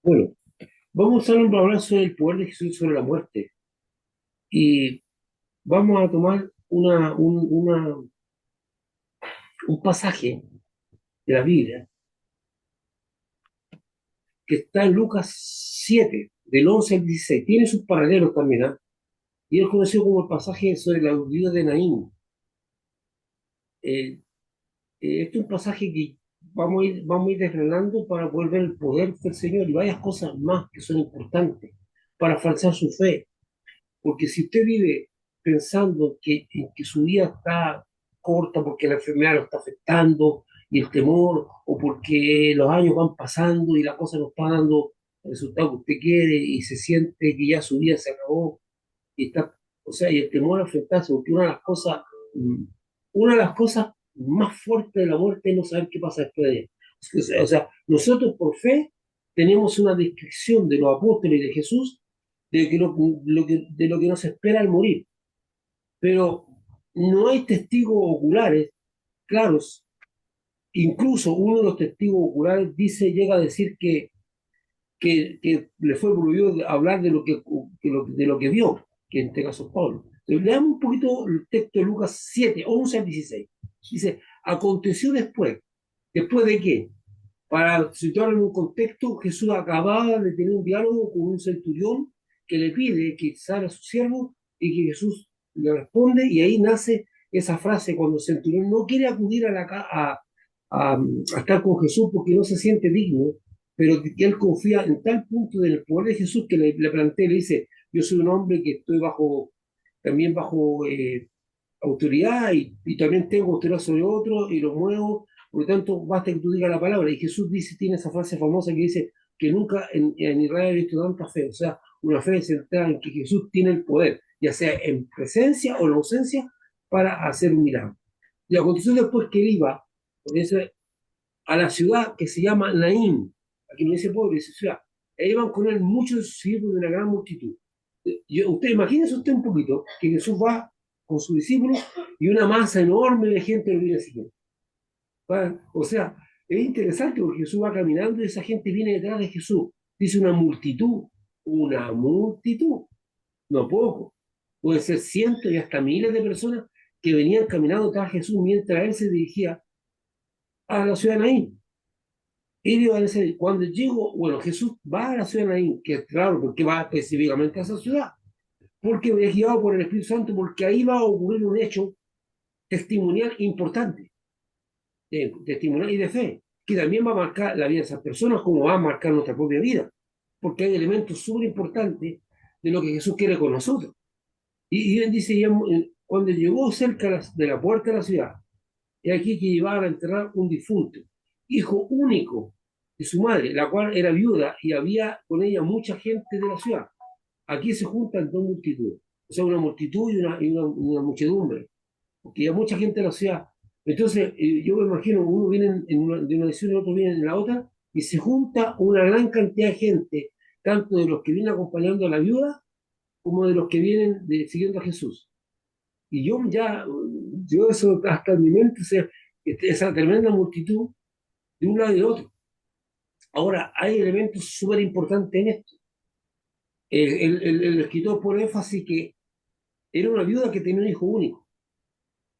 Bueno, vamos a hablar sobre el poder de Jesús sobre la muerte. Y vamos a tomar un pasaje de la Biblia que está en Lucas 7 del 11 al 16. Tiene sus paralelos también, ¿ah? Y es conocido como el pasaje sobre la viuda de Naín. Eh, este es un pasaje que vamos a ir desgranando para poder ver el poder del Señor y varias cosas más que son importantes para falsear su fe. Porque si usted vive pensando en que su vida está corta porque la enfermedad lo está afectando y el temor, o porque los años van pasando y la cosa no está dando el resultado que usted quiere y se siente que ya su vida se acabó y está, o sea, y el temor a enfrentarse, porque mm, una de las cosas más fuertes de la muerte es no saber qué pasa después de ella. O sea, nosotros por fe tenemos una descripción de los apóstoles y de Jesús de lo que nos espera al morir, pero no hay testigos oculares claros. Incluso uno de los testigos oculares llega a decir que le fue prohibido hablar de lo que vio, que en este caso es Pablo. Leamos un poquito el texto de Lucas 7 11 al 16. Dice, aconteció ¿después de qué? Para situarlo en un contexto, Jesús acababa de tener un diálogo con un centurión que le pide que salve a su siervo y que Jesús le responde, y ahí nace esa frase cuando el centurión no quiere acudir a estar con Jesús porque no se siente digno, pero que él confía en tal punto del poder de Jesús que le plantea, le dice, yo soy un hombre que estoy también bajo autoridad y también tengo autoridad sobre otros y lo muevo, por lo tanto, basta que tú digas la palabra. Y Jesús tiene esa frase famosa que dice que nunca en Israel he visto tanta fe, o sea, una fe centrada en que Jesús tiene el poder, ya sea en presencia o en ausencia, para hacer un milagro. Y aconteció después que él iba, dice, a la ciudad que se llama Naín, aquí no dice pueblo, dice ciudad, e iban con él muchos de sus discípulos de una gran multitud. Imagínese usted un poquito que Jesús va con sus discípulos y una masa enorme de gente lo viene siguiendo. O sea, es interesante porque Jesús va caminando y esa gente viene detrás de Jesús. Dice una multitud, no poco. Puede ser cientos y hasta miles de personas que venían caminando detrás de Jesús mientras él se dirigía a la ciudad de Naín. Cuando llegó, bueno, Jesús va a la ciudad de Naín, que es claro, porque va específicamente a esa ciudad, porque es guiado por el Espíritu Santo, porque ahí va a ocurrir un hecho testimonial importante, testimonial y de fe, que también va a marcar la vida de esas personas como va a marcar nuestra propia vida, porque hay elementos súper importantes de lo que Jesús quiere con nosotros. Y él dice, cuando llegó cerca de la puerta de la ciudad, y aquí que llevaban a enterrar un difunto, hijo único de su madre, la cual era viuda y había con ella mucha gente de la ciudad. Aquí se juntan dos multitudes, o sea, una multitud y una muchedumbre, porque hay mucha gente en la ciudad. Entonces, yo me imagino, uno viene de una edición y otro viene en la otra, y se junta una gran cantidad de gente, tanto de los que vienen acompañando a la viuda, como de los que vienen siguiendo a Jesús. Y yo eso hasta en mi mente, o sea, esa tremenda multitud de un lado y de otro. Ahora, hay elementos súper importantes en esto. El escritor pone énfasis que era una viuda que tenía un hijo único.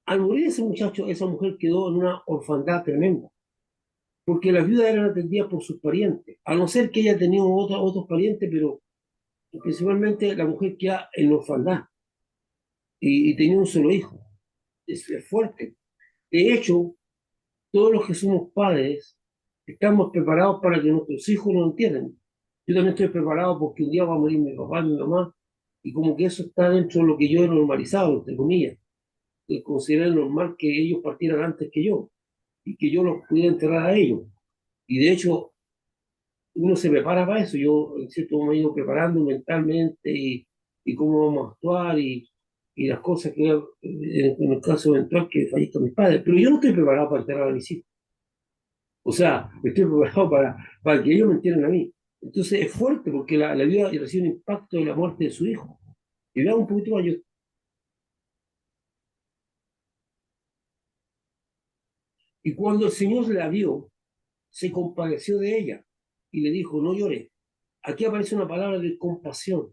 Al morir ese muchacho, esa mujer quedó en una orfandad tremenda, porque las viudas eran atendidas por sus parientes, a no ser que ella tenía otros parientes, pero principalmente la mujer queda en orfandad y tenía un solo hijo. Es fuerte. De hecho, todos los que somos padres estamos preparados para que nuestros hijos nos entiendan. Yo también estoy preparado porque un día va a morir mi papá, mi mamá, y como que eso está dentro de lo que yo he normalizado, entre comillas, de considerar normal que ellos partieran antes que yo y que yo los pudiera enterrar a ellos. Y de hecho, uno se prepara para eso. Yo, en cierto modo, me he ido preparando mentalmente y cómo vamos a actuar y las cosas que, en el caso eventual que fallezcan mis padres. Pero yo no estoy preparado para enterrar a mis hijos. O sea, estoy preparado para que ellos me entiendan a mí. Entonces es fuerte porque la vida recibe un impacto de la muerte de su hijo. Y veamos un poquito más. Y cuando el Señor la vio, se compadeció de ella y le dijo, no llores. aquí aparece una palabra de compasión.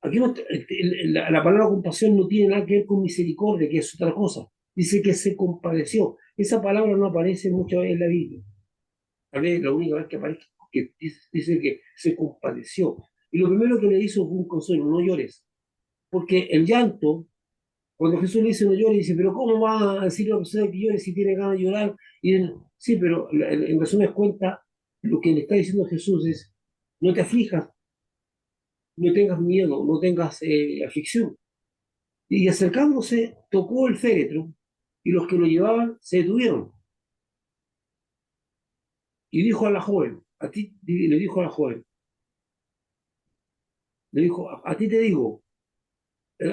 Aquí no, la palabra compasión no tiene nada que ver con misericordia, que es otra cosa. Dice que se compadeció. Esa palabra no aparece muchas veces en la Biblia. Tal vez la única vez que aparece que dice que se compadeció. Y lo primero que le hizo fue un consuelo, no llores. Porque el llanto, cuando Jesús le dice no llores, dice, pero ¿cómo va a decirle a una persona que llore si tiene ganas de llorar? Sí, pero en resumen cuenta, lo que le está diciendo Jesús es, no te aflijas, no tengas miedo, no tengas aflicción. Y acercándose, tocó el féretro, y los que lo llevaban se detuvieron. Y dijo a la joven, le dijo a la joven, le dijo, a ti te digo,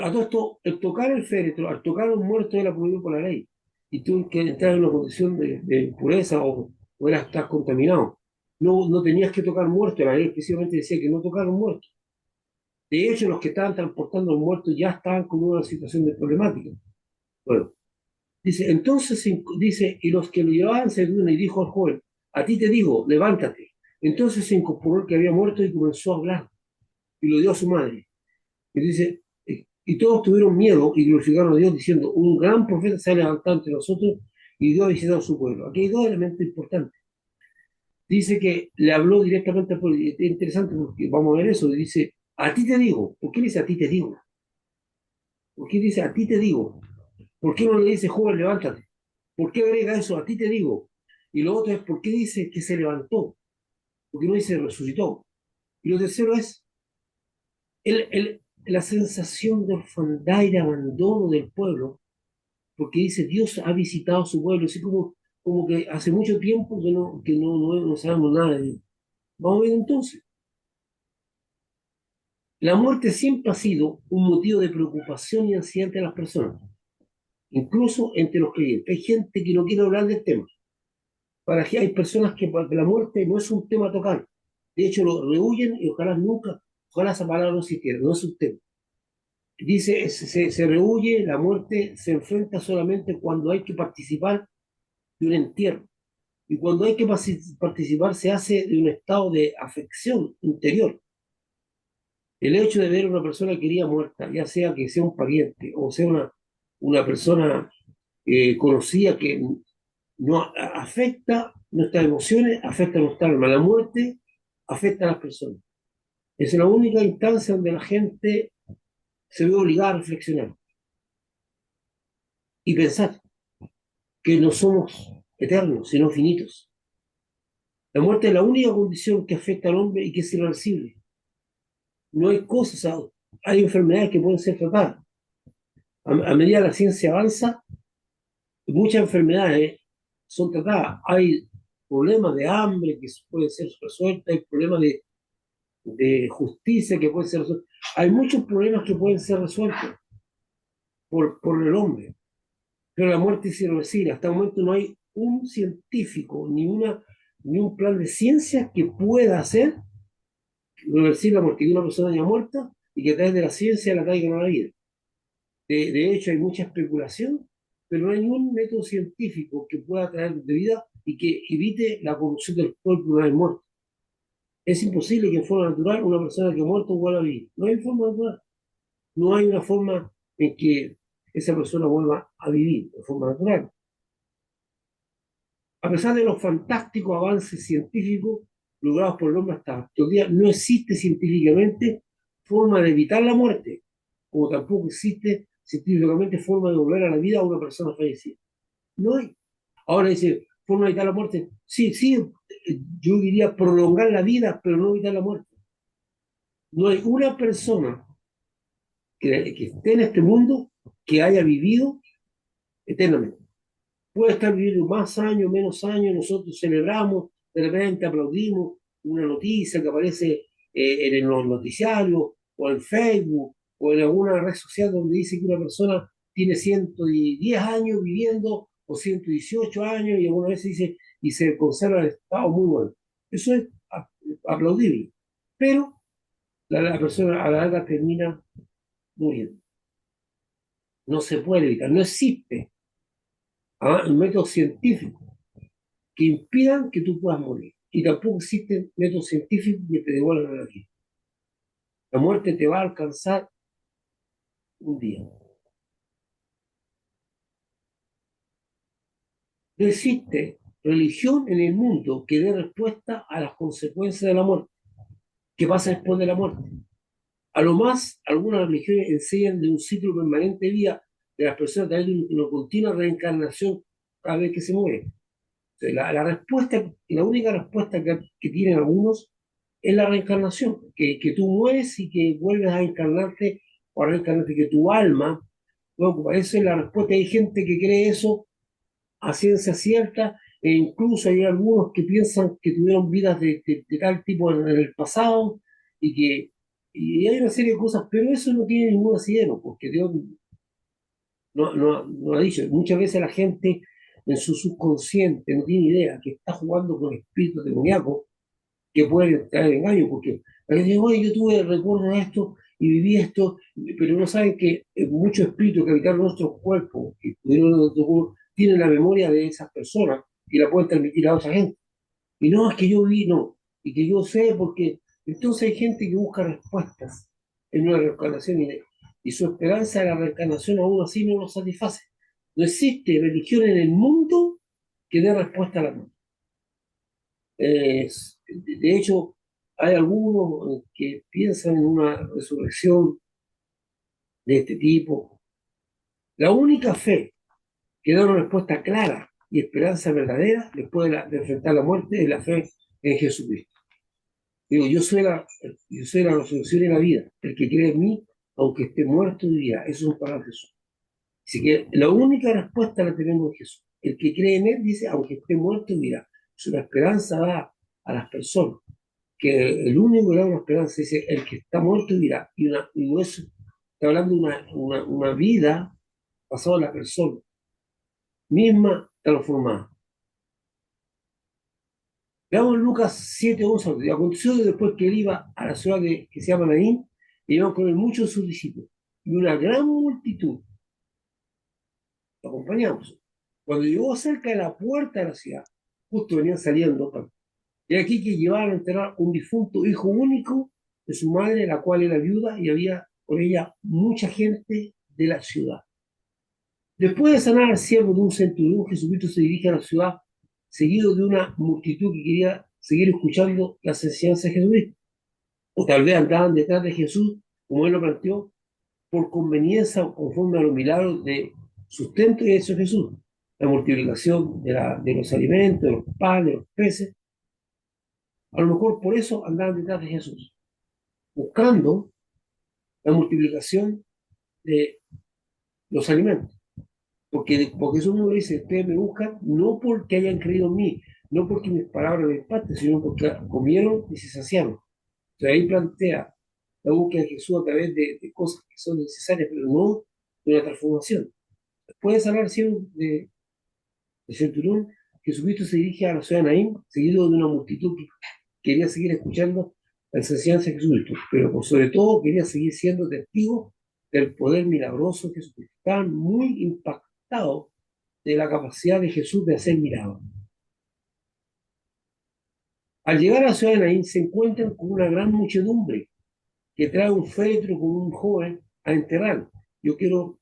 a todo esto, el tocar el féretro, al tocar a un muerto era prohibido por la ley. Y tú que entras en una condición de impureza o eras, estás contaminado. No, no tenías que tocar muerto, la ley específicamente decía que no tocar un muerto. De hecho, los que estaban transportando al muerto ya estaban con una situación de problemática. Bueno, dice, entonces, dice, y los que lo llevaban se vieron y dijo al joven, a ti te digo, levántate. Entonces se incorporó el que había muerto y comenzó a hablar, y lo dio a su madre. Y dice, y todos tuvieron miedo y glorificaron a Dios diciendo, un gran profeta se ha levantado entre nosotros y Dios ha visitado a su pueblo. Aquí hay dos elementos importantes. Dice que le habló directamente al pueblo. Es interesante porque vamos a ver eso. Dice, a ti te digo. ¿Por qué dice a ti te digo? ¿Por qué dice a ti te digo? ¿Por qué no le dice, joven, levántate? ¿Por qué agrega eso? A ti te digo. Y lo otro es, ¿por qué dice que se levantó? ¿Por qué no dice resucitó? Y lo tercero es la sensación de orfandad y de abandono del pueblo, porque dice, Dios ha visitado a su pueblo, así como que hace mucho tiempo que no sabemos nada de él. Vamos a ver entonces. La muerte siempre ha sido un motivo de preocupación y ansiedad entre las personas, incluso entre los creyentes. Hay gente que no quiere hablar del tema. Para que hay personas que para que la muerte no es un tema a tocar. De hecho, lo rehuyen y ojalá nunca, ojalá esa palabra no existiera, no es un tema. Dice, se rehuye, la muerte se enfrenta solamente cuando hay que participar de un entierro. Y cuando hay que participar se hace de un estado de afección interior. El hecho de ver a una persona querida muerta, ya sea que sea un pariente o sea una persona conocida que no afecta nuestras emociones, afecta nuestra alma. La muerte afecta a las personas. Es la única instancia donde la gente se ve obligada a reflexionar y pensar que no somos eternos, sino finitos. La muerte es la única condición que afecta al hombre y que es irreversible. No hay cosas, hay enfermedades que pueden ser tratadas. A medida que la ciencia avanza, muchas enfermedades son tratadas. Hay problemas de hambre que pueden ser resueltos, hay problemas de justicia que pueden ser resueltos. Hay muchos problemas que pueden ser resueltos por el hombre, pero la muerte es irreversible. Hasta el momento no hay un científico ni un plan de ciencia que pueda hacer reversir la muerte de una persona ya muerta y que a través de la ciencia la traigan a la vida. De hecho, hay mucha especulación, pero no hay ningún método científico que pueda traer de vida y que evite la corrupción del cuerpo una vez muerto. Es imposible que en forma natural una persona que ha muerto vuelva a vivir. No hay forma natural. No hay una forma en que esa persona vuelva a vivir de forma natural. A pesar de los fantásticos avances científicos logrados por el hombre hasta estos días, no existe científicamente forma de evitar la muerte, como tampoco existe científicamente forma de volver a la vida a una persona fallecida. No hay. Ahora dice, forma de evitar la muerte. Sí, sí, yo diría prolongar la vida, pero no evitar la muerte. No hay una persona que esté en este mundo que haya vivido eternamente. Puede estar viviendo más años, menos años, nosotros celebramos, de repente aplaudimos una noticia que aparece en los noticiarios o en Facebook o en alguna red social donde dice que una persona tiene 110 años viviendo o 118 años y alguna vez dice y se conserva el estado muy bueno. Eso es aplaudible, pero la persona a la larga termina muriendo. No se puede evitar, no existe un método científico que impidan que tú puedas morir. y tampoco existen métodos científicos que te devuelvan a la vida. La muerte te va a alcanzar un día. No existe religión en el mundo que dé respuesta a las consecuencias de la muerte. ¿Qué pasa después de la muerte? A lo más, algunas religiones enseñan de un ciclo permanente de vida de las personas a través de una continua reencarnación cada vez que se muere. O sea, la respuesta, y la única respuesta que tienen algunos es la reencarnación, que tú mueres y que vuelves a encarnarte o a reencarnarte, que tu alma, bueno, esa es la respuesta. Hay gente que cree eso a ciencia cierta, e incluso hay algunos que piensan que tuvieron vidas de tal tipo en el pasado y que y hay una serie de cosas, pero eso no tiene ningún asidero, porque Dios no ha dicho. Muchas veces la gente en su subconsciente no tiene idea que está jugando con espíritus demoníacos que pueden traer engaño, porque a veces digo, oye, yo tuve recuerdo de esto y viví esto, pero no saben que muchos espíritus que habitaron nuestros cuerpos, que pudieron nuestro cuerpo, tienen la memoria de esas personas y la pueden transmitir a otra gente. Y no, es que yo vi, no, y que yo sé, porque entonces hay gente que busca respuestas en una reencarnación y su esperanza de la reencarnación aún así no lo satisface. No existe religión en el mundo que dé respuesta a la muerte. De hecho, hay algunos que piensan en una resurrección de este tipo. La única fe que da una respuesta clara y esperanza verdadera después de enfrentar la muerte es la fe en Jesucristo. Digo, yo soy la resurrección y la vida. El que cree en mí, aunque esté muerto, vivirá. Eso es un palabra de Jesús. Así que la única respuesta la tenemos en Jesús. El que cree en él dice, aunque esté muerto, vivirá. Es una esperanza da a las personas, que el único que da una esperanza dice, el que está muerto vivirá. Y no es, está hablando de una vida basada en la persona misma transformada. Veamos Lucas 7:11. Y aconteció que después que él iba a la ciudad que se llama Naín, y iban con él muchos de sus discípulos. Y una gran multitud lo acompañamos. Cuando llegó cerca de la puerta de la ciudad, justo venían saliendo, y aquí que llevaban a enterrar un difunto hijo único de su madre, la cual era viuda, y había con ella mucha gente de la ciudad. Después de sanar al siervo de un centurión, Jesucristo se dirige a la ciudad, seguido de una multitud que quería seguir escuchando las enseñanzas de Jesucristo. O tal vez andaban detrás de Jesús, como él lo planteó, por conveniencia o conforme a los milagros de sustento y hecho Jesús. La multiplicación de los alimentos, de los panes, de los peces. A lo mejor por eso andaban detrás de Jesús, buscando la multiplicación de los alimentos. Porque eso uno dice, ustedes me buscan no porque hayan creído en mí, no porque mis palabras les impacten, sino porque comieron y se saciaron. O sea, ahí plantea la búsqueda de Jesús a través de cosas que son necesarias, pero no de una transformación. Después de sanar de centurión, Jesucristo se dirige a la ciudad de Naín, seguido de una multitud que quería seguir escuchando la enseñanza de Jesucristo, pero por sobre todo quería seguir siendo testigo del poder milagroso de Jesucristo. Estaban muy impactados de la capacidad de Jesús de hacer milagros. Al llegar a la ciudad de Naín se encuentran con una gran muchedumbre que trae un féretro con un joven a enterrar. Yo quiero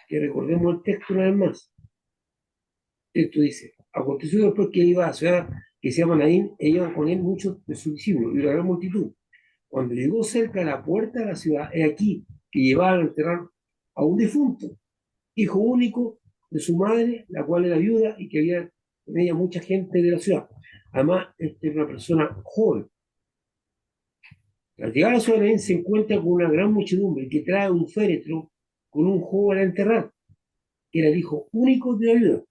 que recordemos el texto una vez más. Esto dice, aconteció después que iba a la ciudad que se llama Naín, e iban con él muchos de sus discípulos y una gran multitud. Cuando llegó cerca de la puerta de la ciudad, he aquí que llevaban a enterrar a un difunto, hijo único de su madre, la cual era viuda y que había con ella mucha gente de la ciudad. Además, este es una persona joven. Al llegar a la ciudad de Naín se encuentra con una gran muchedumbre que trae un féretro con un joven a enterrar, que era el hijo único de la viuda.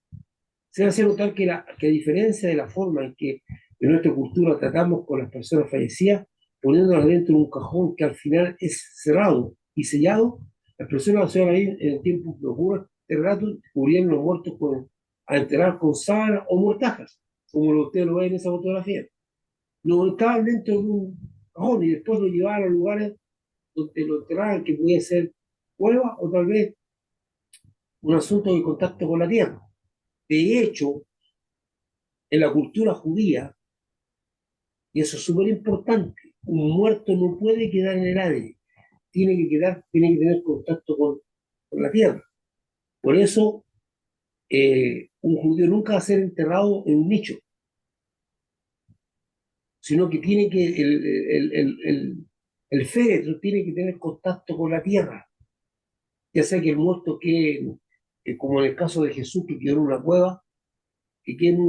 Se hace notar que a diferencia de la forma en que en nuestra cultura tratamos con las personas fallecidas, poniéndolas dentro de un cajón que al final es cerrado y sellado, las personas hacían ahí en el tiempo que ocurre este relato, cubrían los muertos a enterrar con sábanas o mortajas, como ustedes lo ven en esa fotografía. No estaban dentro de un cajón y después lo llevaban a los lugares donde lo enterraban, que podía ser cueva o tal vez un asunto de contacto con la tierra. De hecho, en la cultura judía, Y eso es súper importante. Un muerto no puede quedar en el aire, tiene que tener contacto con la tierra. Por eso, un judío nunca va a ser enterrado en un nicho, sino que tiene que, el féretro tiene que tener contacto con la tierra, ya sea que el muerto quede, como en el caso de Jesús, que quedó en una cueva, que quede en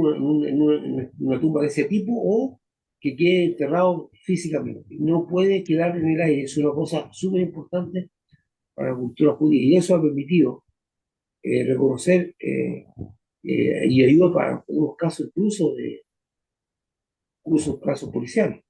una tumba de ese tipo, o que quede enterrado físicamente. No puede quedar en el aire, es una cosa súper importante para la cultura judía, y eso ha permitido reconocer y ayuda para unos casos incluso de incluso casos policiales.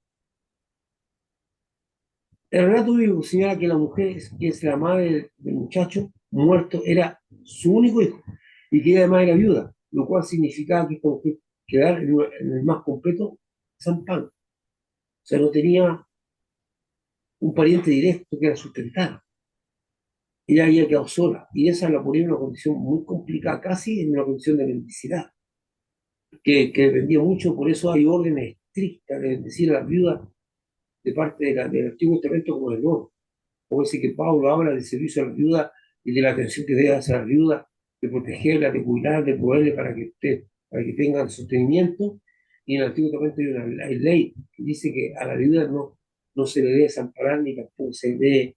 El relato bíblico señala que la mujer, que es la madre del muchacho muerto, era su único hijo y que ella además era viuda, lo cual significaba que esta mujer quedara en el más completo zampán. O sea, no tenía un pariente directo que la sustentara. Ella había quedado sola y esa la ponía en una condición muy complicada, casi en una condición de mendicidad, que dependía mucho, por eso hay órdenes estrictas de bendecir a las viudas de parte del Antiguo Testamento como del Nuevo. Como dice que Pablo habla del servicio a la viuda y de la atención que debe hacer a la viuda, de protegerla, de cuidarla, de proveerle para que tengan sostenimiento. Y en el Antiguo Testamento hay ley que dice que a la viuda no se le debe desamparar ni tampoco se le debe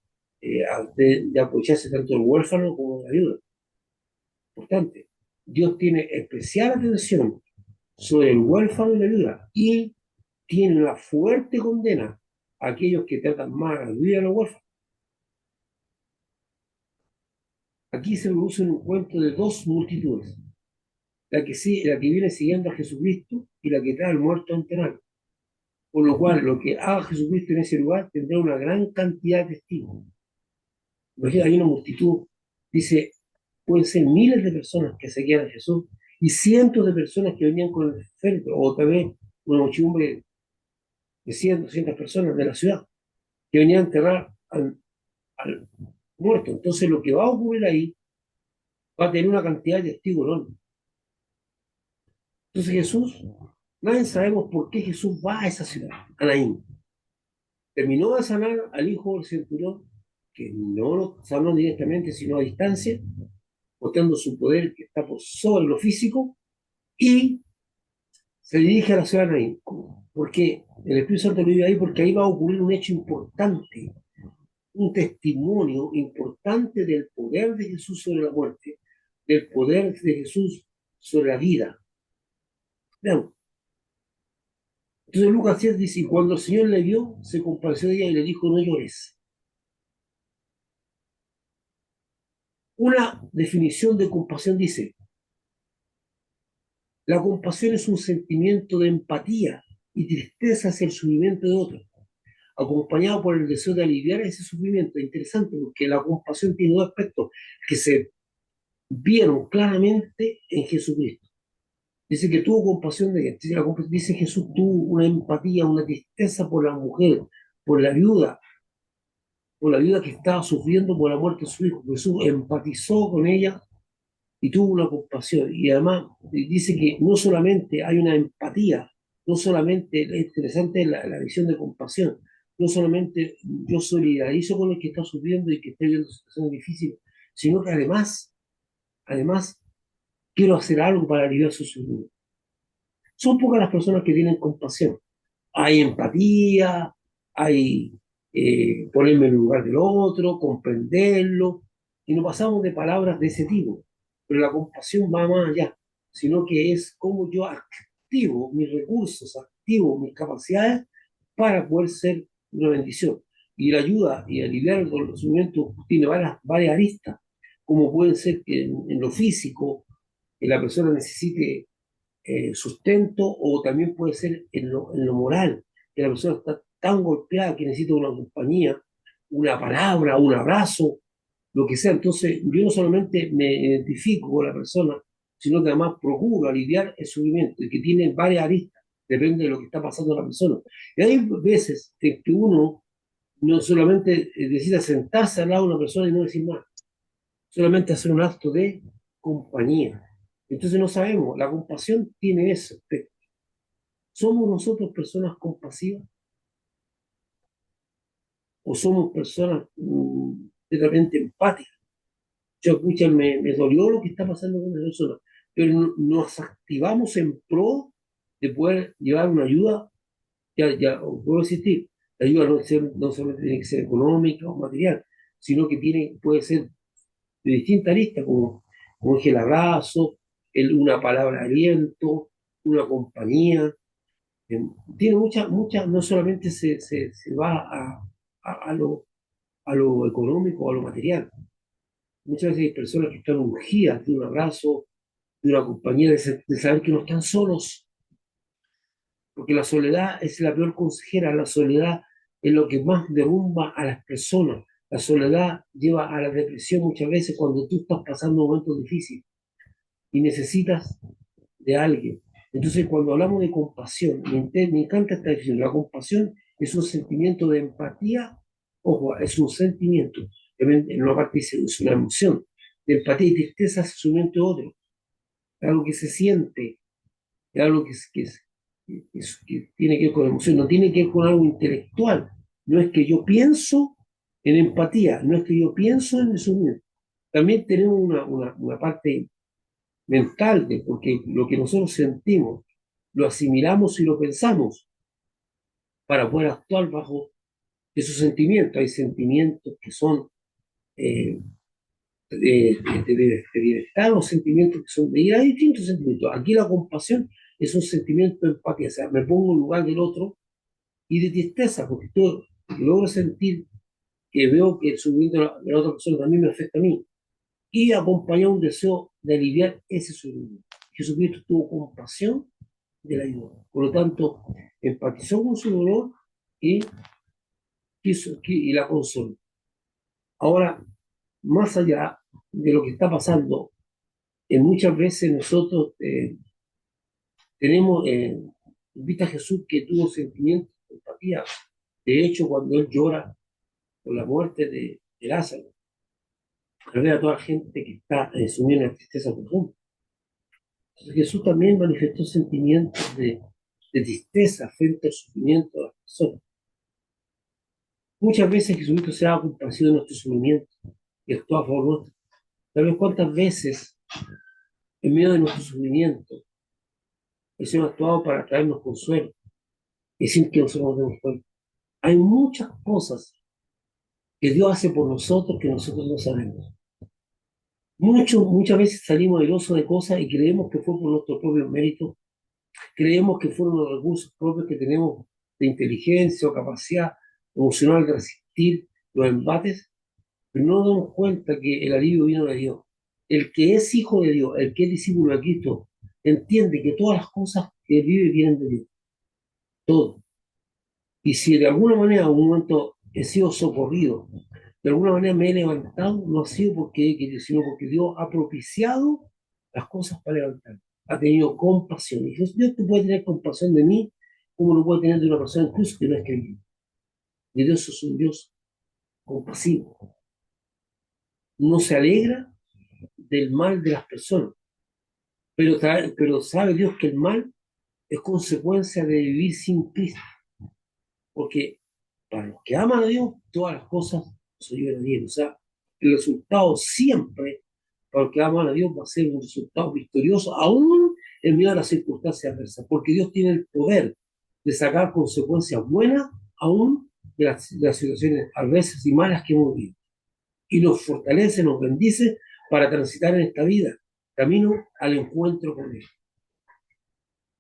de aprovecharse tanto del huérfano como de la viuda. Importante. Dios tiene especial atención sobre el huérfano y la viuda y tiene una fuerte condena a aquellos que tratan mal a la viuda y a los huérfanos. Aquí se produce un encuentro de dos multitudes, la que viene siguiendo a Jesucristo y la que trae al muerto a enterrar. Por lo cual, lo que haga Jesucristo en ese lugar tendrá una gran cantidad de testigos. Imagina, hay una multitud, dice, pueden ser miles de personas que seguían a Jesús y cientos de personas que venían con el féretro, o también una muchedumbre de 100, 200 personas de la ciudad que venían a enterrar al muerto. Entonces, lo que va a ocurrir ahí va a tener una cantidad de testigos enorme. Entonces Jesús, nadie sabemos por qué Jesús va a esa ciudad, a Naín. Terminó de sanar al hijo del centurión, que no lo sanó directamente, sino a distancia, mostrando su poder que está por sobre lo físico, y se dirige a la ciudad de Naín. Porque el Espíritu Santo lo vive ahí, porque ahí va a ocurrir un hecho importante, un testimonio importante del poder de Jesús sobre la muerte, del poder de Jesús sobre la vida. Veamos. Entonces Lucas 10 dice, y cuando el Señor le vio, se compadeció de ella y le dijo, no llores. Una definición de compasión dice, la compasión es un sentimiento de empatía y tristeza hacia el sufrimiento de otro, acompañado por el deseo de aliviar ese sufrimiento. Es interesante porque la compasión tiene dos aspectos que se vieron claramente en Jesucristo. Dice que tuvo compasión de ella. Dice Jesús tuvo una empatía, una tristeza por la mujer, por la viuda, por la viuda que estaba sufriendo por la muerte de su hijo. Jesús empatizó con ella y tuvo una compasión. Y además dice que no solamente hay una empatía, no solamente es interesante la visión de compasión, no solamente yo solidarizo con el que está sufriendo y que está viviendo situaciones difíciles, sino que además quiero hacer algo para aliviar su sufrimiento. Son pocas las personas que tienen compasión. Hay empatía, hay ponerme en el lugar del otro, comprenderlo, y no pasamos de palabras de ese tipo. Pero la compasión va más allá, sino que es como yo activo mis recursos, activo mis capacidades para poder ser una bendición. Y la ayuda y aliviar el sufrimiento tiene varias aristas, como pueden ser que en lo físico, que la persona necesite sustento, o también puede ser en lo moral, que la persona está tan golpeada que necesita una compañía, una palabra, un abrazo, lo que sea. Entonces, yo no solamente me identifico con la persona, sino que además procuro aliviar el sufrimiento, y que tiene varias aristas, depende de lo que está pasando a la persona. Y hay veces en que uno no solamente necesita sentarse al lado de una persona y no decir nada, solamente hacer un acto de compañía. Entonces no sabemos, la compasión tiene ese aspecto. ¿Somos nosotros personas compasivas o somos personas totalmente empáticas? Yo, escucha, me dolió lo que está pasando con esa persona, pero nos activamos en pro de poder llevar una ayuda, ya puedo insistir, la ayuda no solamente tiene que ser económica o material, sino que puede ser de distintas aristas, como es el abrazo, una palabra de aliento, una compañía. Tiene muchas, no solamente se va a lo económico o a lo material. Muchas veces hay personas que están ungidas de un abrazo, de una compañía, de saber que no están solos, porque la soledad es la peor consejera, la soledad es lo que más derrumba a las personas. La soledad lleva a la depresión muchas veces cuando tú estás pasando un momento difícil y necesitas de alguien. Entonces, cuando hablamos de compasión, me encanta esta definición. La compasión es un sentimiento de empatía, ojo, es un sentimiento. En una parte dice, es una emoción. De empatía y tristeza es sentimiento de otro. Es algo que se siente, es algo que tiene que ver con emoción, no tiene que ver con algo intelectual. No es que yo pienso en empatía, no es que yo pienso en eso mismo. También tenemos una parte mental, porque lo que nosotros sentimos lo asimilamos y lo pensamos para poder actuar bajo esos sentimientos. Hay sentimientos que son eh, de bienestar o sentimientos que son de ira. Hay distintos sentimientos. Aquí la compasión es un sentimiento de empatía, o sea, me pongo en lugar del otro y de tristeza, porque tú logro sentir que veo que el sufrimiento de la otra persona también me afecta a mí y acompañar un deseo de aliviar ese sufrimiento. Jesucristo tuvo compasión de la ayuda. Por lo tanto, empatizó con su dolor y, y la consoló. Ahora, más allá de lo que está pasando, muchas veces nosotros tenemos, invita a Jesús que tuvo sentimientos de empatía. De hecho, cuando él llora por la muerte de Lázaro, ve a toda la gente que está sumida en la tristeza profunda. Entonces, Jesús también manifestó sentimientos de tristeza frente al sufrimiento de las personas. Muchas veces Jesucristo se ha compadecido de nuestro sufrimiento y actuó a favor nuestro. ¿Sabes cuántas veces, en medio de nuestro sufrimiento, el Señor ha actuado para traernos consuelo y sin que nosotros nos demos cuenta? Hay muchas cosas que Dios hace por nosotros que nosotros no sabemos. Muchas veces salimos airosos de cosas y creemos que fue por nuestro propio mérito, creemos que fueron los recursos propios que tenemos de inteligencia o capacidad emocional de resistir los embates, pero no nos damos cuenta que el alivio vino de Dios. El que es hijo de Dios, el que es discípulo de Cristo, entiende que todas las cosas que vive vienen de Dios, todo. Y si de alguna manera, en un momento he sido socorrido, de alguna manera me he levantado, no ha sido porque he querido, sino porque Dios ha propiciado las cosas para levantar. Ha tenido compasión. Y Dios te puede tener compasión de mí, como lo puede tener de una persona incluso que no es creyente. Y Dios es un Dios compasivo. No se alegra del mal de las personas, pero sabe Dios que el mal es consecuencia de vivir sin Cristo. Porque para los que aman a Dios, todas las cosas se llevan bien. O sea, el resultado siempre, para los que aman a Dios, va a ser un resultado victorioso, aún en medio de las circunstancias adversas. Porque Dios tiene el poder de sacar consecuencias buenas, aún de las situaciones adversas y malas que hemos vivido. Y nos fortalece, nos bendice para transitar en esta vida, camino al encuentro con Él.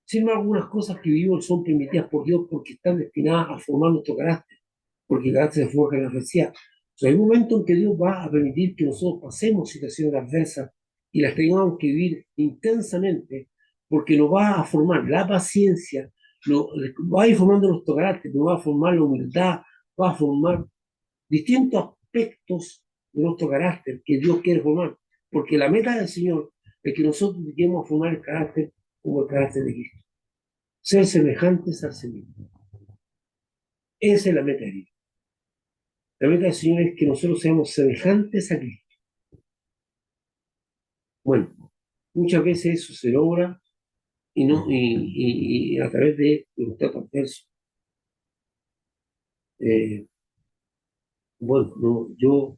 Sin embargo, algunas cosas que vivimos son permitidas por Dios porque están destinadas a formar nuestro carácter, porque el carácter se forja en la adversidad. O sea, hay un momento en que Dios va a permitir que nosotros pasemos situaciones adversas y las tengamos que vivir intensamente, porque nos va a formar la paciencia, va a ir formando nuestro carácter, nos va a formar la humildad, va a formar distintos aspectos de nuestro carácter que Dios quiere formar, porque la meta del Señor es que nosotros lleguemos a formar el carácter como el carácter de Cristo, ser semejantes al Señor. Esa es la meta de Dios. La meta del Señor es que nosotros seamos semejantes a Cristo. Bueno, muchas veces eso se logra y, no, y a través de un trato adverso. Eh, bueno, no, yo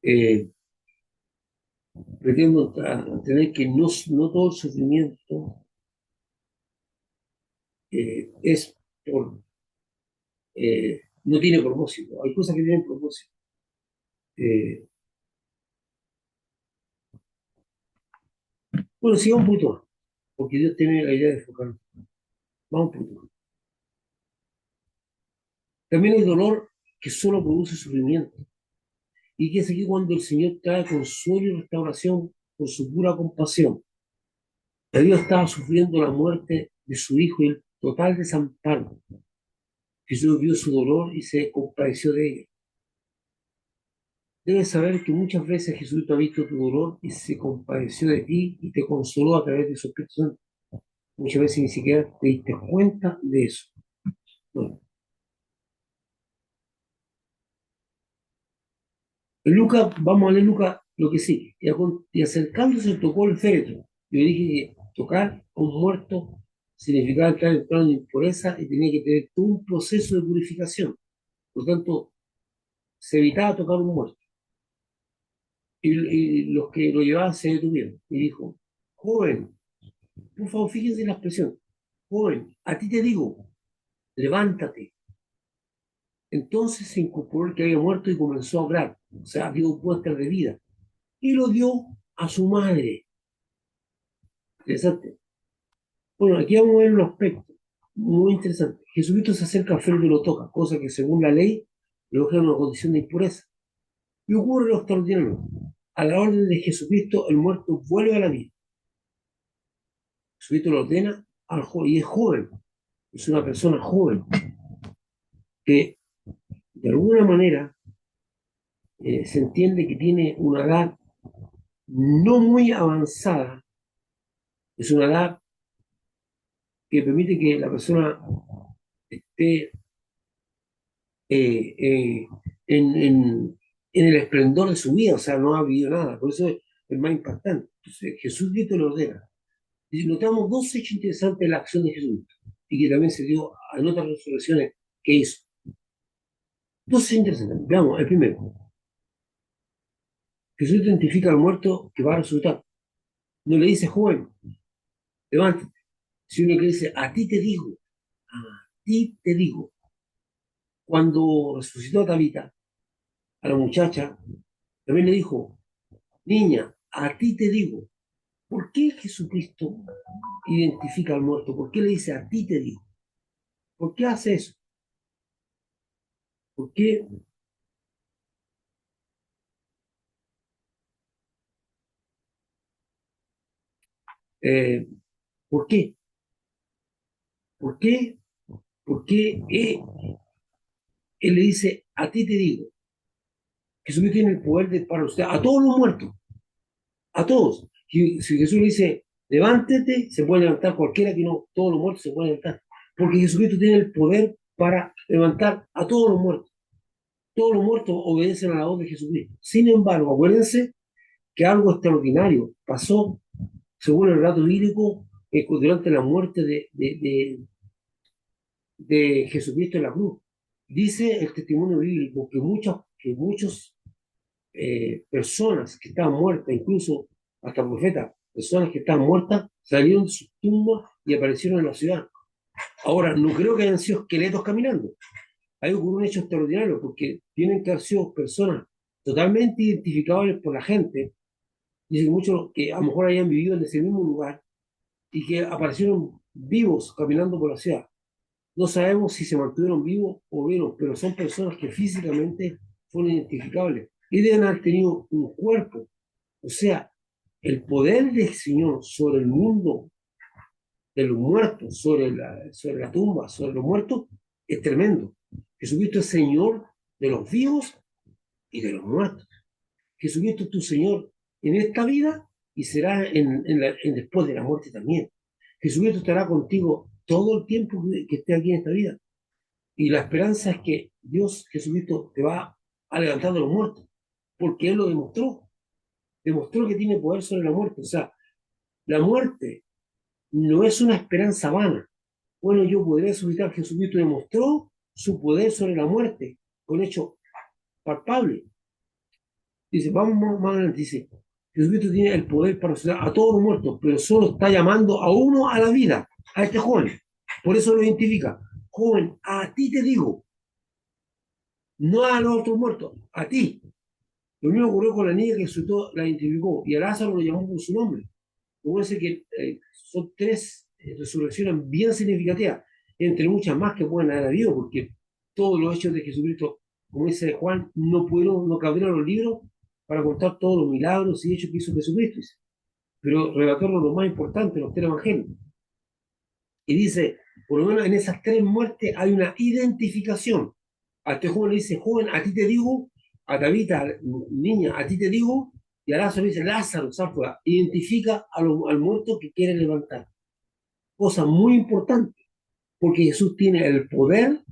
eh, pretendo tener que no todo el sufrimiento es por, no tiene propósito. Hay cosas que tienen propósito. Eh, bueno, sí, un punto más, porque Dios tiene la idea de enfocar. Vamos un punto más. También hay dolor que solo produce sufrimiento. Y que es aquí cuando el Señor trae consuelo y restauración por su pura compasión. Dios estaba sufriendo la muerte de su hijo y el total desamparo. Jesús vio su dolor y se compadeció de ello. Debes saber que muchas veces Jesús ha visto tu dolor y se compadeció de ti y te consoló a través de su Espíritu Santo. Muchas veces ni siquiera te diste cuenta de eso. Bueno, en Lucas, vamos a leer Lucas lo que sigue. Y acercándose tocó el féretro. Yo dije que tocar a un muerto significaba entrar en plano de impureza y tenía que tener todo un proceso de purificación. Por lo tanto, se evitaba tocar a un muerto. Y los que lo llevaban se detuvieron. Y dijo, joven, por favor, fíjense en la expresión, joven, a ti te digo, levántate. Entonces se incorporó el que había muerto y comenzó a hablar, o sea, dio muestras de vida. Y lo dio a su madre. Interesante. Bueno, aquí vamos a ver un aspecto muy interesante. Jesucristo se acerca al féretro y lo toca, cosa que según la ley lo deja en una condición de impureza. Y ocurre lo extraordinario. A la orden de Jesucristo, el muerto vuelve a la vida. Jesucristo lo ordena al joven, y es joven, es una persona joven, que de alguna manera se entiende que tiene una edad no muy avanzada, es una edad que permite que la persona esté eh, eh, en, en, en el esplendor de su vida, o sea, no ha vivido nada, por eso es más impactante. Entonces, Jesús Cristo lo ordena. Y notamos dos hechos interesantes en la acción de Jesús, y que también se dio en otras resurrecciones que hizo. Dos hechos interesantes. Veamos, el primero. Jesús identifica al muerto que va a resucitar. No le dice, joven, levántate, sino que dice, a ti te digo, a ti te digo. Cuando resucitó a Tabita, a la muchacha, también le dijo, niña, a ti te digo. ¿Por qué Jesucristo identifica al muerto? ¿Por qué le dice, a ti te digo? ¿Por qué hace eso? ¿Por qué? Eh, ¿Por qué? ¿Por qué? ¿Por qué él le dice, a ti te digo? Jesucristo tiene el poder de para usted, a todos los muertos, a todos. Si Jesús le dice, levántate, se puede levantar cualquiera que no, todos los muertos se pueden levantar. Porque Jesucristo tiene el poder para levantar a todos los muertos. Todos los muertos obedecen a la voz de Jesucristo. Sin embargo, acuérdense que algo extraordinario pasó, según el relato bíblico, durante la muerte de Jesucristo en la cruz. Dice el testimonio bíblico que muchos personas que estaban muertas, incluso hasta profetas, personas que estaban muertas, salieron de sus tumbas y aparecieron en la ciudad. Ahora, no creo que hayan sido esqueletos caminando. Hay ocurrido un hecho extraordinario porque tienen que haber sido personas totalmente identificables por la gente. Dicen muchos que a lo mejor hayan vivido en ese mismo lugar y que aparecieron vivos caminando por la ciudad. No sabemos si se mantuvieron vivos o vivos, pero son personas que físicamente fueron identificables y deben haber tenido un cuerpo. O sea, el poder del Señor sobre el mundo de los muertos, sobre la tumba, sobre los muertos, es tremendo. Jesucristo es Señor de los vivos y de los muertos. Jesucristo es tu Señor en esta vida y será después de la muerte también. Jesucristo estará contigo todo el tiempo que esté aquí en esta vida. Y la esperanza es que Dios, Jesucristo, te va a levantar de los muertos, porque Él lo demostró. Demostró que tiene poder sobre la muerte. O sea, la muerte no es una esperanza vana. Bueno, yo podría resucitar. Jesucristo demostró su poder sobre la muerte con hechos palpables. Dice, vamos más adelante, dice, Jesucristo tiene el poder para resucitar a todos los muertos, pero solo está llamando a uno a la vida, a este joven. Por eso lo identifica. Joven, a ti te digo, no a los otros muertos, a ti. Lo mismo ocurrió con la niña que resucitó, la identificó, y a Lázaro lo llamó por su nombre. Como dice que son tres resurrecciones bien significativas, entre muchas más que pueden haber habido, porque todos los hechos de Jesucristo, como dice Juan, no cabrieron los libros para contar todos los milagros y hechos que hizo Jesucristo. Pero relató lo más importante, los tres evangelios. Y dice, por lo menos en esas tres muertes hay una identificación. A este joven le dice, joven, a ti te digo, a Tabita, niña, a ti te digo, y a Lázaro le dice, Lázaro, sal fuera. Identifica al muerto que quiere levantar. Cosa muy importante, porque Jesús tiene el poder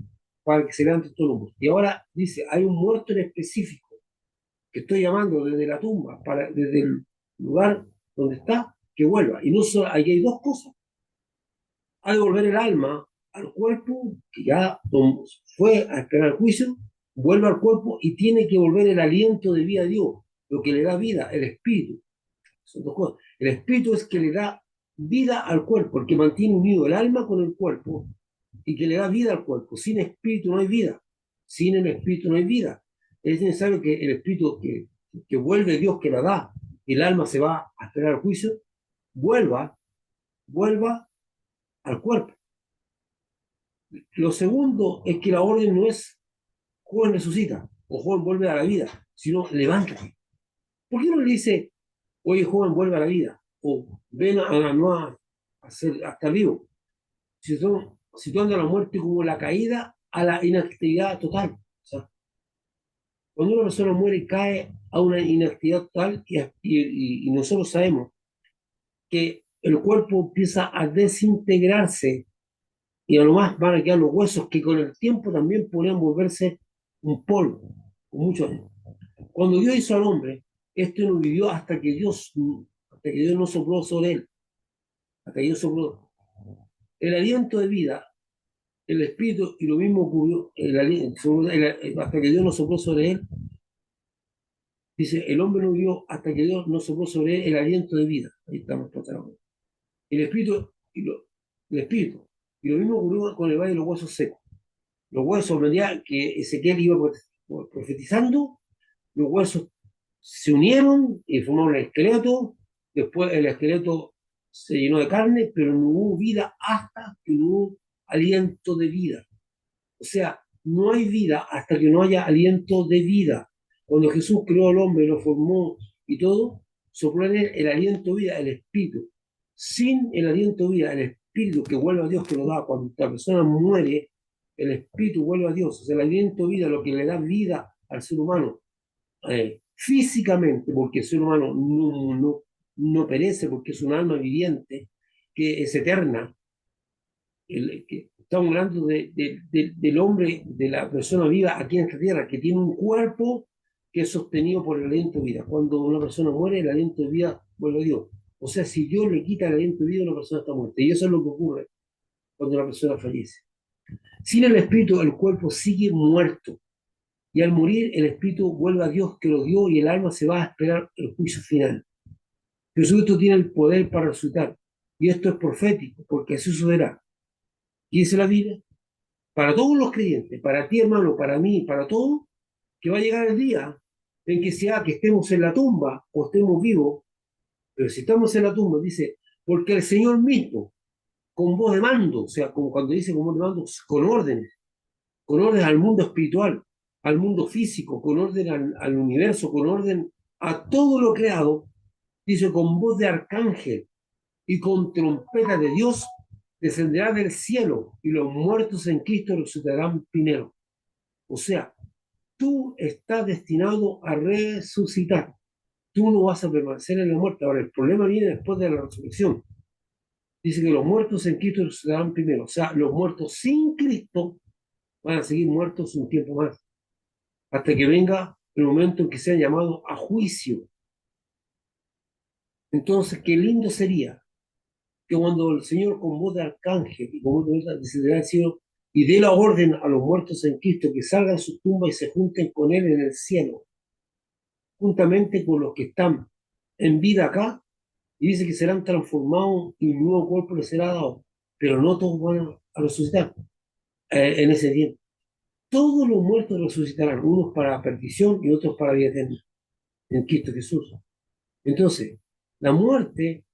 para que se levante todo el mundo. Y ahora dice, hay un muerto en específico que estoy llamando desde la tumba, desde el lugar donde está, que vuelva. Y no solo, aquí hay dos cosas. Hay que volver el alma al cuerpo, que ya fue a esperar el juicio, vuelve al cuerpo y tiene que volver el aliento de vida a Dios, lo que le da vida, el espíritu. Son dos cosas. El espíritu es que le da vida al cuerpo, el que mantiene unido el alma con el cuerpo y que le da vida al cuerpo. Sin espíritu no hay vida. Sin el espíritu no hay vida. Es necesario que el espíritu que vuelve Dios, que la da, el alma se va a esperar el juicio, vuelva al cuerpo. Lo segundo es que la orden no es joven resucita o joven vuelve a la vida, sino levántate. ¿Por qué no le dice, oye joven vuelve a la vida? O ven a la nueva a estar vivo. Situando a la muerte como la caída a la inactividad total. O sea, cuando una persona muere cae a una inactividad total y nosotros sabemos que el cuerpo empieza a desintegrarse y a lo más van a quedar los huesos que con el tiempo también podrían volverse un polvo, con muchos años. Cuando Dios hizo al hombre, este no vivió hasta que Dios no sopló sobre él, hasta que Dios sopló el aliento de vida, el espíritu, y lo mismo ocurrió hasta que Dios no sopló sobre él. Dice, el hombre no vivió hasta que Dios no sopló sobre él el aliento de vida. Ahí estamos tratando. El espíritu, el espíritu. Y lo mismo ocurrió con el valle de los huesos secos. Los huesos, a medida que Ezequiel iba profetizando, los huesos se unieron y formaron el esqueleto. Después el esqueleto se llenó de carne, pero no hubo vida hasta que no hubo aliento de vida. O sea, no hay vida hasta que no haya aliento de vida. Cuando Jesús creó al hombre, lo formó y todo, sopló en él el aliento de vida, el espíritu. Sin el aliento de vida, el espíritu que vuelve a Dios, que lo da cuando la persona muere, el espíritu vuelve a Dios. O sea, el aliento de vida, lo que le da vida al ser humano, físicamente, porque el ser humano no perece, porque es un alma viviente, que es eterna. Estamos hablando del hombre, de la persona viva aquí en esta tierra, que tiene un cuerpo que es sostenido por el aliento de vida. Cuando una persona muere, el aliento de vida vuelve a Dios. O sea, si Dios le quita el aliento de vida, una persona está muerta. Y eso es lo que ocurre cuando una persona fallece. Sin el espíritu, el cuerpo sigue muerto. Y al morir, el espíritu vuelve a Dios que lo dio y el alma se va a esperar el juicio final. Jesucristo tiene el poder para resucitar. Y esto es profético, porque así sucederá. Y dice la Biblia, para todos los creyentes, para ti hermano, para mí, para todos, que va a llegar el día en que sea que estemos en la tumba o estemos vivos, pero si estamos en la tumba, dice, porque el Señor mismo, con voz de mando, o sea, como cuando dice con voz de mando, con orden al mundo espiritual, al mundo físico, con orden al universo, con orden a todo lo creado, dice, con voz de arcángel y con trompeta de Dios, descenderá del cielo y los muertos en Cristo resucitarán primero. O sea, tú estás destinado a resucitar. Tú no vas a permanecer en la muerte. Ahora, el problema viene después de la resurrección. Dice que los muertos en Cristo resucitarán primero. O sea, los muertos sin Cristo van a seguir muertos un tiempo más, hasta que venga el momento en que sean llamados a juicio. Entonces, qué lindo sería que cuando el Señor con voz de arcángel y con voz de descenderá al cielo y dé la orden a los muertos en Cristo que salgan de sus tumbas y se junten con Él en el cielo, juntamente con los que están en vida acá, y dice que serán transformados y un nuevo cuerpo les será dado, pero no todos van a resucitar en ese día. Todos los muertos resucitarán, unos para perdición y otros para vida eterna, en Cristo Jesús. Entonces, la muerte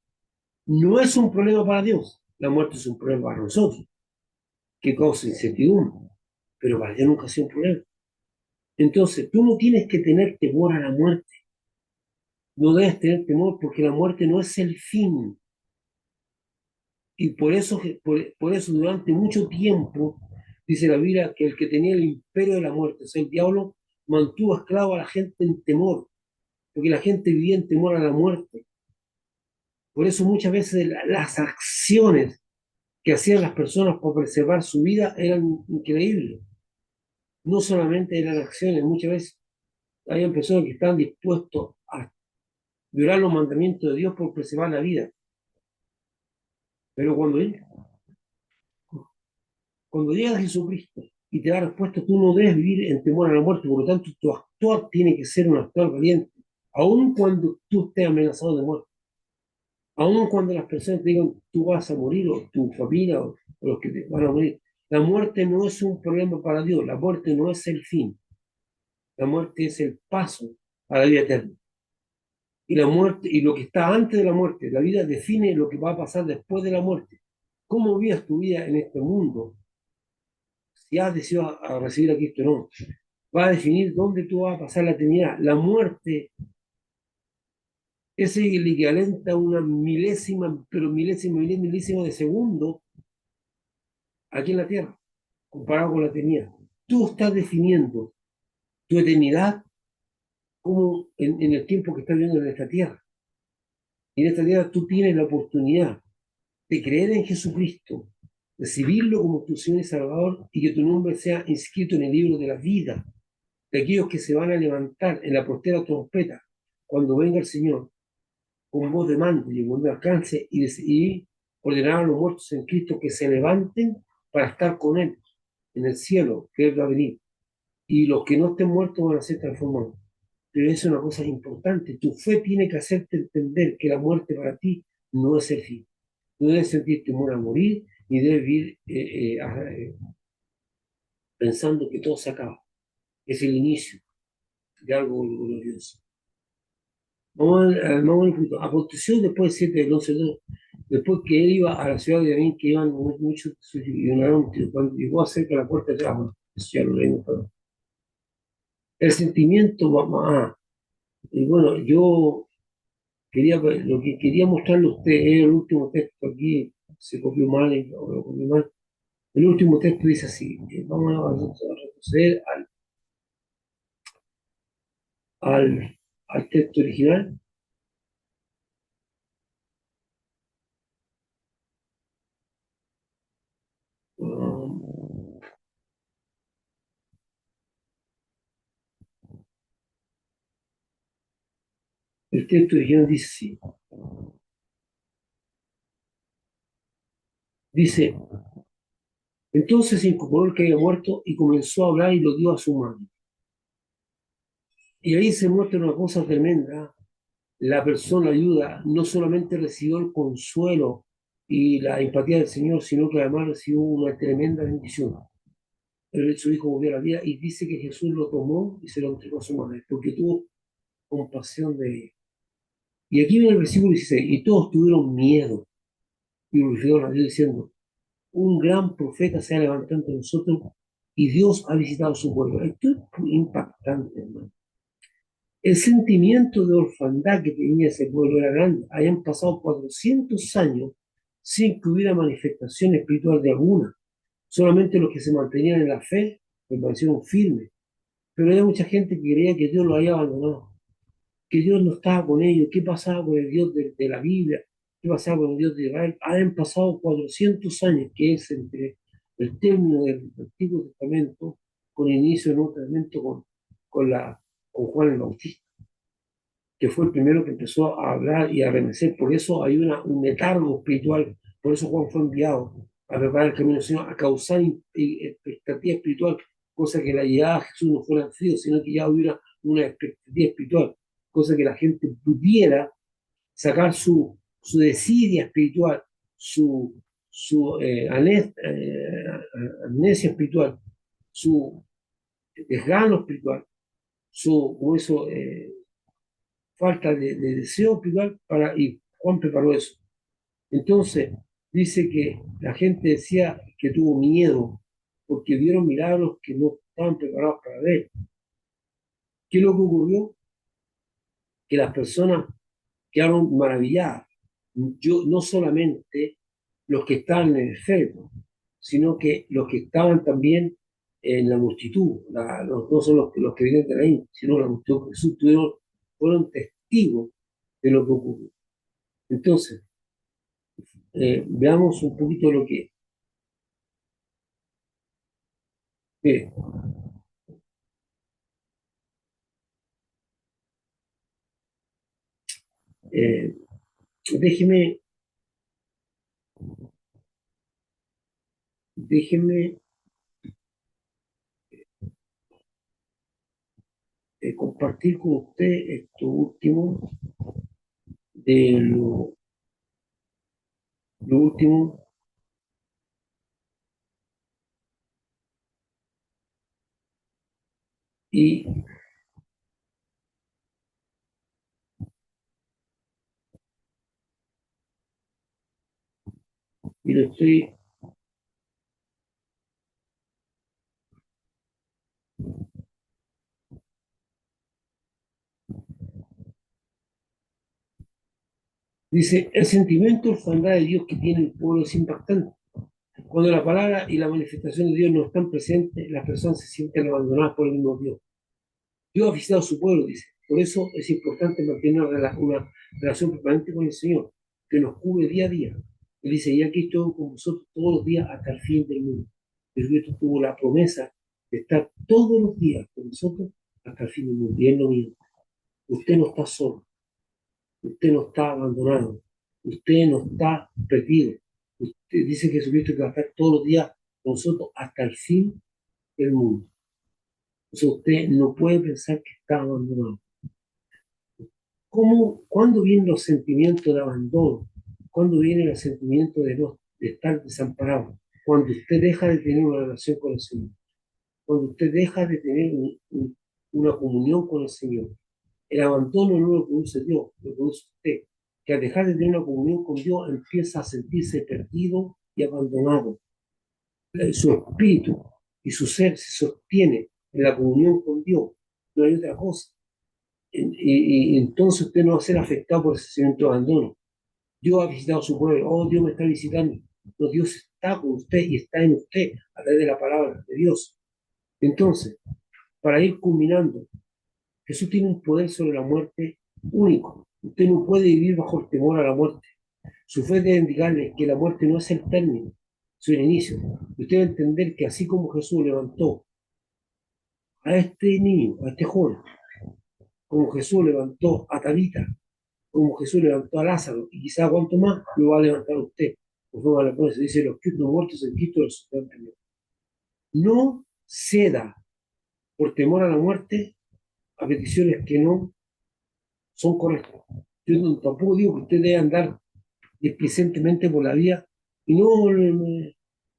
no es un problema para Dios, la muerte es un problema para nosotros, que causa incertidumbre, pero para Dios nunca ha sido un problema. Entonces, tú no tienes que tener temor a la muerte, no debes tener temor porque la muerte no es el fin. Y por eso durante mucho tiempo, dice la Biblia, que el que tenía el imperio de la muerte, o sea, el diablo, mantuvo esclavo a la gente en temor, porque la gente vivía en temor a la muerte. Por eso muchas veces las acciones que hacían las personas para preservar su vida eran increíbles. No solamente eran acciones, muchas veces había personas que estaban dispuestos a violar los mandamientos de Dios por preservar la vida. Pero cuando llega Jesucristo y te da respuesta, tú no debes vivir en temor a la muerte, por lo tanto, tu actuar tiene que ser un actuar valiente, aun cuando tú estés amenazado de muerte, aun cuando las personas te digan tú vas a morir, o tu familia, o los que te van a morir. La muerte no es un problema para Dios, la muerte no es el fin, la muerte es el paso a la vida eterna. Y la muerte, y lo que está antes de la muerte, la vida define lo que va a pasar después de la muerte. ¿Cómo vives tu vida en este mundo? Si has decidido a recibir a Cristo o no, va a definir dónde tú vas a pasar la eternidad. La muerte es el equivalente a una milésima, pero milésima de segundo aquí en la tierra, comparado con la eternidad. Tú estás definiendo tu eternidad como en el tiempo que estás viviendo en esta tierra. Y en esta tierra tú tienes la oportunidad de creer en Jesucristo, recibirlo como tu Señor y Salvador y que tu nombre sea inscrito en el libro de la vida de aquellos que se van a levantar en la postera trompeta cuando venga el Señor con voz de mando y cuando alcance y ordenar a los muertos en Cristo que se levanten para estar con Él en el cielo, que Él va a venir. Y los que no estén muertos van a ser transformados. Pero eso es una cosa importante. Tu fe tiene que hacerte entender que la muerte para ti no es el fin. No debes sentir temor a morir, ni debes vivir pensando que todo se acaba. Es el inicio de algo glorioso. Vamos a un poquito. Aconteció después del 7 del 11 después que él iba a la ciudad de Belén, que iban muchos, y cuando llegó cerca de la puerta de atrás, bueno, eso ya lo leímos, pero el sentimiento, y bueno, lo que quería mostrarle a usted es el último texto aquí, se copió mal, o lo copió mal. El último texto dice así, vamos a retroceder al texto original. Um, el texto original dice así, dice, entonces se incorporó el que había muerto y comenzó a hablar y lo dio a su madre. Y ahí se muestra una cosa tremenda. La persona ayuda, no solamente recibió el consuelo y la empatía del Señor, sino que además recibió una tremenda bendición. Su hijo volvió a la vida y dice que Jesús lo tomó y se lo entregó a su madre, porque tuvo compasión de él. Y aquí viene el versículo 16, y todos tuvieron miedo y glorificaron a Dios diciendo, un gran profeta se ha levantado entre nosotros y Dios ha visitado su pueblo. Esto es impactante, hermano. El sentimiento de orfandad que tenía ese pueblo era grande. Habían pasado 400 años sin que hubiera manifestación espiritual de alguna. Solamente los que se mantenían en la fe permanecieron firmes. Pero había mucha gente que creía que Dios lo había abandonado, que Dios no estaba con ellos. ¿Qué pasaba con el Dios de la Biblia? ¿Qué pasaba con el Dios de Israel? Han pasado 400 años, que es entre el término del Antiguo Testamento con el inicio del Nuevo Testamento con Juan el Bautista, que fue el primero que empezó a hablar y a remecer. Por eso hay un letargo espiritual Por eso Juan fue enviado a preparar el camino del Señor, a causar expectativa espiritual, cosa que la llegada a Jesús no fuera frío, sino que ya hubiera una expectativa espiritual, cosa que la gente pudiera sacar su desidia espiritual, su amnesia espiritual, su desgano espiritual, su falta de deseo espiritual, y Juan preparó eso. Entonces, dice que la gente decía que tuvo miedo porque vieron milagros que no estaban preparados para ver. ¿Qué es lo que ocurrió? Que las personas quedaron maravilladas. Yo, no solamente los que estaban en el Facebook, sino que los que estaban también en la multitud, no son los que vienen de ahí, sino la multitud que Jesús fueron testigos de lo que ocurrió. Entonces, veamos un poquito lo que... Mire, eh, déjeme, déjeme compartir con usted esto último, de lo último, y, y lo estoy... Dice, el sentimiento de orfandad de Dios que tiene el pueblo es impactante. Cuando la palabra y la manifestación de Dios no están presentes, las personas se sienten abandonadas por el mismo Dios. Dios ha visitado a su pueblo, dice. Por eso es importante mantener una relación permanente con el Señor, que nos cubre día a día. Él dice, y aquí estoy con vosotros todos los días hasta el fin del mundo. Jesucristo tuvo la promesa de estar todos los días con nosotros hasta el fin del mundo. Y Él no miente. Usted no está solo. Usted no está abandonado. Usted no está perdido. Usted dice Jesucristo que va a estar todos los días con nosotros hasta el fin del mundo. O sea, usted no puede pensar que está abandonado. ¿Cuándo vienen los sentimientos de abandono? ¿Cuándo viene el sentimiento de estar desamparado? Cuando usted deja de tener una relación con el Señor. Cuando usted deja de tener una comunión con el Señor. El abandono no lo produce Dios, lo produce usted. Que al dejar de tener una comunión con Dios empieza a sentirse perdido y abandonado. Su espíritu y su ser se sostiene en la comunión con Dios. No hay otra cosa. Y entonces usted no va a ser afectado por ese sentimiento de abandono. Dios ha visitado su pueblo. Oh, Dios me está visitando. No, Dios está con usted y está en usted a través de la palabra de Dios. Entonces, para ir culminando, Jesús tiene un poder sobre la muerte único. Usted no puede vivir bajo el temor a la muerte. Su fe debe indicarle que la muerte no es el término, es el inicio. Usted debe entender que así como Jesús levantó a este niño, a este joven, como Jesús levantó a Tabita, como Jesús levantó a Lázaro, y quizá cuánto más lo va a levantar usted. Pues no, la se dice, los Cristos muertos en Cristo resucitarán también. No ceda por temor a la muerte a peticiones que no son correctas. Yo tampoco digo que usted debe andar displicentemente por la vía y no,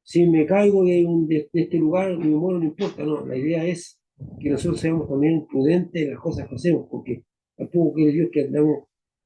si me caigo de este lugar, me muero, no importa. No, la idea es que nosotros seamos también prudentes en las cosas que hacemos, porque tampoco quiere Dios que andamos de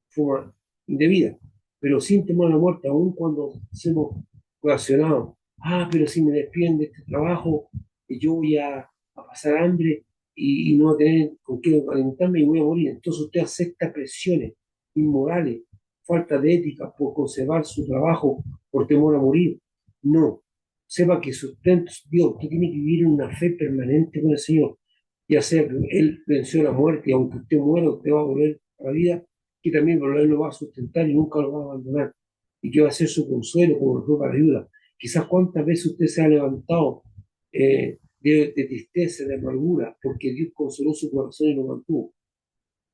forma indebida, pero sin temor a la muerte, aun cuando somos coaccionados. Ah, pero si me despiden de este trabajo, yo voy a pasar hambre y no voy a tener con qué alimentarme y voy a morir. Entonces usted acepta presiones inmorales, falta de ética por conservar su trabajo por temor a morir. No. Sepa que sustenta Dios, que tiene que vivir en una fe permanente con el Señor. Ya sea que Él venció la muerte y aunque usted muera, usted va a volver a la vida, que también Él lo va a sustentar y nunca lo va a abandonar. Y que va a ser su consuelo como ropa de ayuda. Quizás cuántas veces usted se ha levantado de tristeza, de amargura, porque Dios consoló su corazón y lo mantuvo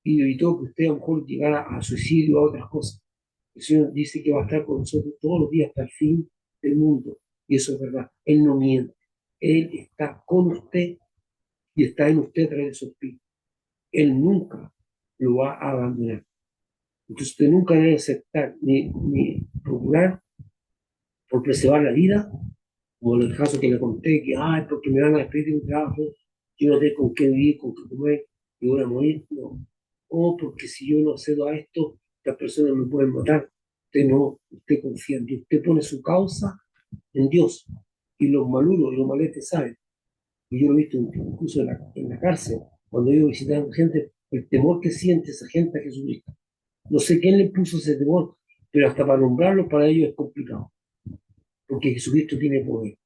y evitó que usted a lo mejor llegara a suicidio o a otras cosas. El Señor dice que va a estar con nosotros todos los días hasta el fin del mundo. Y eso es verdad. Él no miente. Él está con usted y está en usted a través de su espíritu. Él nunca lo va a abandonar. Entonces usted nunca debe aceptar ni procurar por preservar la vida, como en el caso que le conté, que, ay, porque me van a despedir de un trabajo, yo no tengo con qué vivir, con qué comer, y voy a morir, no. O porque si yo no accedo a esto, las personas me pueden matar. Usted no, usted confía en Dios, usted pone su causa en Dios. Y los maluros y los maletes saben. Y yo lo he visto incluso en la cárcel, cuando yo visitaba gente, el temor que siente esa gente a Jesucristo. No sé quién le puso ese temor, pero hasta para nombrarlo para ellos es complicado, porque Jesucristo tiene poder.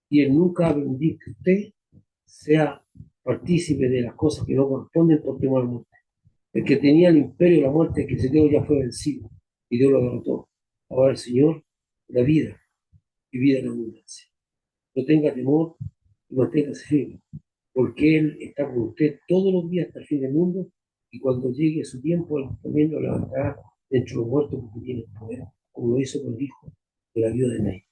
Y Él nunca va a permitir que usted sea partícipe de las cosas que no corresponden por temor a la muerte. El que tenía el imperio de la muerte, que se quedó, ya fue vencido y Dios lo derrotó. Ahora el Señor, la vida y vida en abundancia. No tenga temor y manténgase firme, porque Él está con usted todos los días hasta el fin del mundo y cuando llegue su tiempo, Él también lo levantará de entre los muertos porque tiene el poder, como lo hizo con el Hijo de la viuda de Naín.